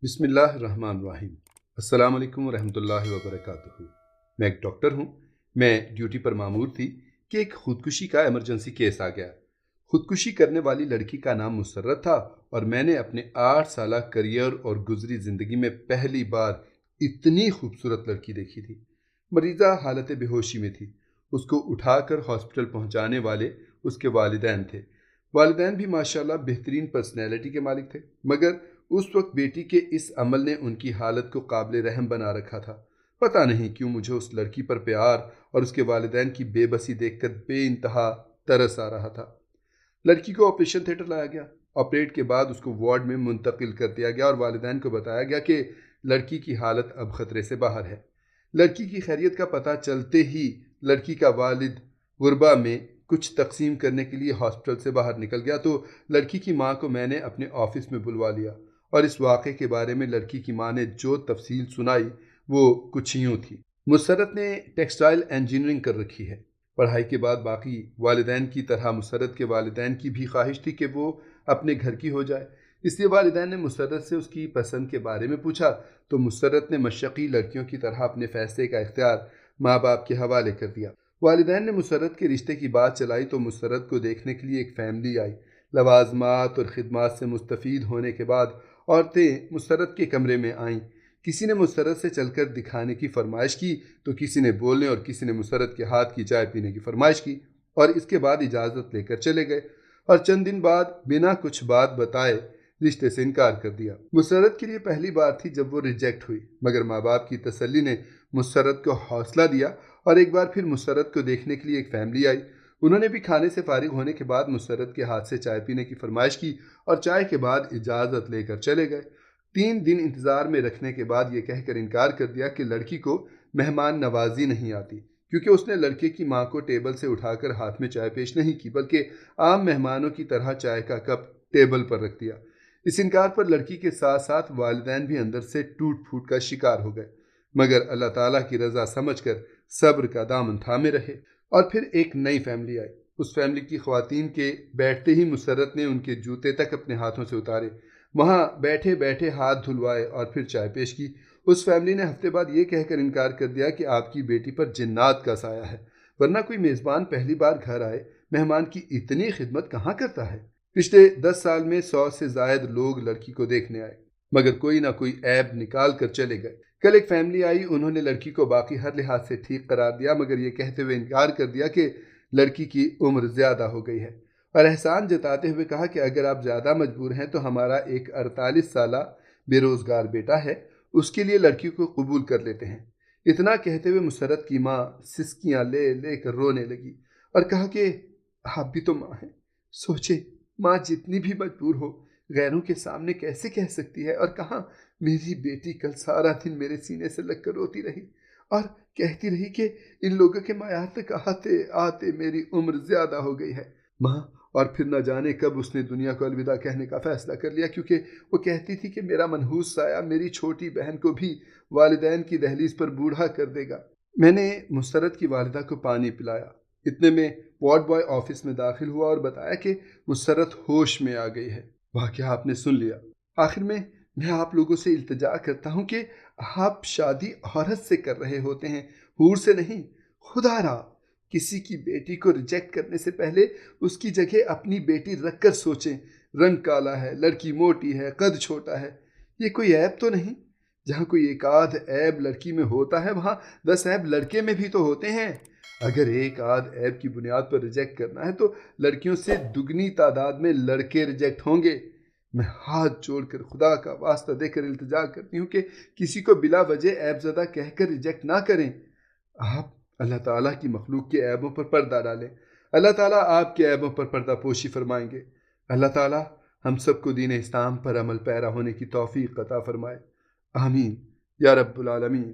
بسم اللہ الرحمن الرحیم۔ السلام علیکم ورحمۃ اللہ وبرکاتہ۔ میں ایک ڈاکٹر ہوں۔ میں ڈیوٹی پر مامور تھی کہ ایک خودکشی کا ایمرجنسی کیس آ گیا۔ خودکشی کرنے والی لڑکی کا نام مسرت تھا اور میں نے اپنے 8 سالہ کریئر اور گزری زندگی میں پہلی بار اتنی خوبصورت لڑکی دیکھی تھی۔ مریضہ حالت بے ہوشی میں تھی۔ اس کو اٹھا کر ہاسپٹل پہنچانے والے اس کے والدین تھے۔ والدین بھی ماشاءاللہ بہترین پرسنالٹی کے مالک تھے، مگر اس وقت بیٹی کے اس عمل نے ان کی حالت کو قابل رحم بنا رکھا تھا۔ پتہ نہیں کیوں مجھے اس لڑکی پر پیار اور اس کے والدین کی بے بسی دیکھ کر بے انتہا ترس آ رہا تھا۔ لڑکی کو آپریشن تھیٹر لایا گیا۔ آپریٹ کے بعد اس کو وارڈ میں منتقل کر دیا گیا اور والدین کو بتایا گیا کہ لڑکی کی حالت اب خطرے سے باہر ہے۔ لڑکی کی خیریت کا پتہ چلتے ہی لڑکی کا والد غربا میں کچھ تقسیم کرنے کے لیے ہاسپٹل سے باہر نکل گیا تو لڑکی کی ماں کو میں نے اپنے آفس میں بلوا لیا اور اس واقعے کے بارے میں لڑکی کی ماں نے جو تفصیل سنائی وہ کچھ یوں تھی۔ مسرت نے ٹیکسٹائل انجینئرنگ کر رکھی ہے۔ پڑھائی کے بعد باقی والدین کی طرح مسرت کے والدین کی بھی خواہش تھی کہ وہ اپنے گھر کی ہو جائے، اس لیے والدین نے مسرت سے اس کی پسند کے بارے میں پوچھا تو مسرت نے مشرقی لڑکیوں کی طرح اپنے فیصلے کا اختیار ماں باپ کے حوالے کر دیا۔ والدین نے مسرت کے رشتے کی بات چلائی تو مسرت کو دیکھنے کے لیے ایک فیملی آئی۔ لوازمات اور خدمات سے مستفید ہونے کے بعد عورتیں مسرت کے کمرے میں آئیں۔ کسی نے مسرت سے چل کر دکھانے کی فرمائش کی تو کسی نے بولنے اور کسی نے مسرت کے ہاتھ کی چائے پینے کی فرمائش کی اور اس کے بعد اجازت لے کر چلے گئے اور چند دن بعد بنا کچھ بات بتائے رشتے سے انکار کر دیا۔ مسرت کے لیے پہلی بار تھی جب وہ ریجیکٹ ہوئی، مگر ماں باپ کی تسلی نے مسرت کو حوصلہ دیا اور ایک بار پھر مسرت کو دیکھنے کے لیے ایک فیملی آئی۔ انہوں نے بھی کھانے سے فارغ ہونے کے بعد مسرت کے ہاتھ سے چائے پینے کی فرمائش کی اور چائے کے بعد اجازت لے کر چلے گئے۔ 3 دن انتظار میں رکھنے کے بعد یہ کہہ کر انکار کر دیا کہ لڑکی کو مہمان نوازی نہیں آتی، کیونکہ اس نے لڑکے کی ماں کو ٹیبل سے اٹھا کر ہاتھ میں چائے پیش نہیں کی بلکہ عام مہمانوں کی طرح چائے کا کپ ٹیبل پر رکھ دیا۔ اس انکار پر لڑکی کے ساتھ ساتھ والدین بھی اندر سے ٹوٹ پھوٹ کا شکار ہو گئے، مگر اللہ تعالیٰ کی رضا سمجھ کر صبر کا دامن تھامے رہے۔ اور پھر ایک نئی فیملی آئی۔ اس فیملی کی خواتین کے بیٹھتے ہی مسرت نے ان کے جوتے تک اپنے ہاتھوں سے اتارے، وہاں بیٹھے بیٹھے ہاتھ دھلوائے اور پھر چائے پیش کی۔ اس فیملی نے ہفتے بعد یہ کہہ کر انکار کر دیا کہ آپ کی بیٹی پر جنات کا سایہ ہے، ورنہ کوئی میزبان پہلی بار گھر آئے مہمان کی اتنی خدمت کہاں کرتا ہے۔ پچھلے 10 سال میں 100 سے زائد لوگ لڑکی کو دیکھنے آئے، مگر کوئی نہ کوئی عیب نکال کر چلے گئے۔ کل ایک فیملی آئی، انہوں نے لڑکی کو باقی ہر لحاظ سے ٹھیک قرار دیا مگر یہ کہتے ہوئے انکار کر دیا کہ لڑکی کی عمر زیادہ ہو گئی ہے اور احسان جتاتے ہوئے کہا کہ اگر آپ زیادہ مجبور ہیں تو ہمارا ایک 48 سالہ بے روزگار بیٹا ہے، اس کے لیے لڑکی کو قبول کر لیتے ہیں۔ اتنا کہتے ہوئے مسرت کی ماں سسکیاں لے لے کر رونے لگی اور کہا کہ آپ بھی تو ماں ہیں، سوچے ماں جتنی بھی مجبور ہو غیروں کے سامنے کیسے کہہ سکتی ہے، اور کہاں میری بیٹی کل سارا دن میرے سینے سے لگ کر روتی رہی اور کہتی رہی کہ ان لوگوں کے معیار تک آتے آتے میری عمر زیادہ ہو گئی ہے۔ ماں اور پھر نہ جانے کب اس نے دنیا کو الوداع کہنے کا فیصلہ کر لیا، کیونکہ وہ کہتی تھی کہ میرا منحوس سایہ میری چھوٹی بہن کو بھی والدین کی دہلیز پر بوڑھا کر دے گا۔ میں نے مسرت کی والدہ کو پانی پلایا، اتنے میں وارڈ بوائے آفس میں داخل ہوا اور بتایا کہ مسرت ہوش میں آ گئی ہے۔ واقعہ آپ نے سن لیا۔ آخر میں آپ لوگوں سے التجا کرتا ہوں کہ آپ شادی عورت سے کر رہے ہوتے ہیں، حور سے نہیں۔ خدا را کسی کی بیٹی کو ریجیکٹ کرنے سے پہلے اس کی جگہ اپنی بیٹی رکھ کر سوچیں۔ رنگ کالا ہے، لڑکی موٹی ہے، قد چھوٹا ہے، یہ کوئی عیب تو نہیں؟ جہاں کوئی ایک آدھ عیب لڑکی میں ہوتا ہے وہاں 10 عیب لڑکے میں بھی تو ہوتے ہیں۔ اگر ایک آدھ عیب کی بنیاد پر ریجیکٹ کرنا ہے تو لڑکیوں سے دگنی تعداد میں لڑکے ریجیکٹ ہوں گے۔ میں ہاتھ جوڑ کر خدا کا واسطہ دے کر التجا کرتی ہوں کہ کسی کو بلا وجہ عیب زدہ کہہ کر ریجیکٹ نہ کریں۔ آپ اللہ تعالیٰ کی مخلوق کے عیبوں پر پردہ ڈالیں، اللہ تعالیٰ آپ کے عیبوں پر پردہ پوشی فرمائیں گے۔ اللہ تعالیٰ ہم سب کو دین اسلام پر عمل پیرا ہونے کی توفیق عطا فرمائے، آمین یا رب العالمین۔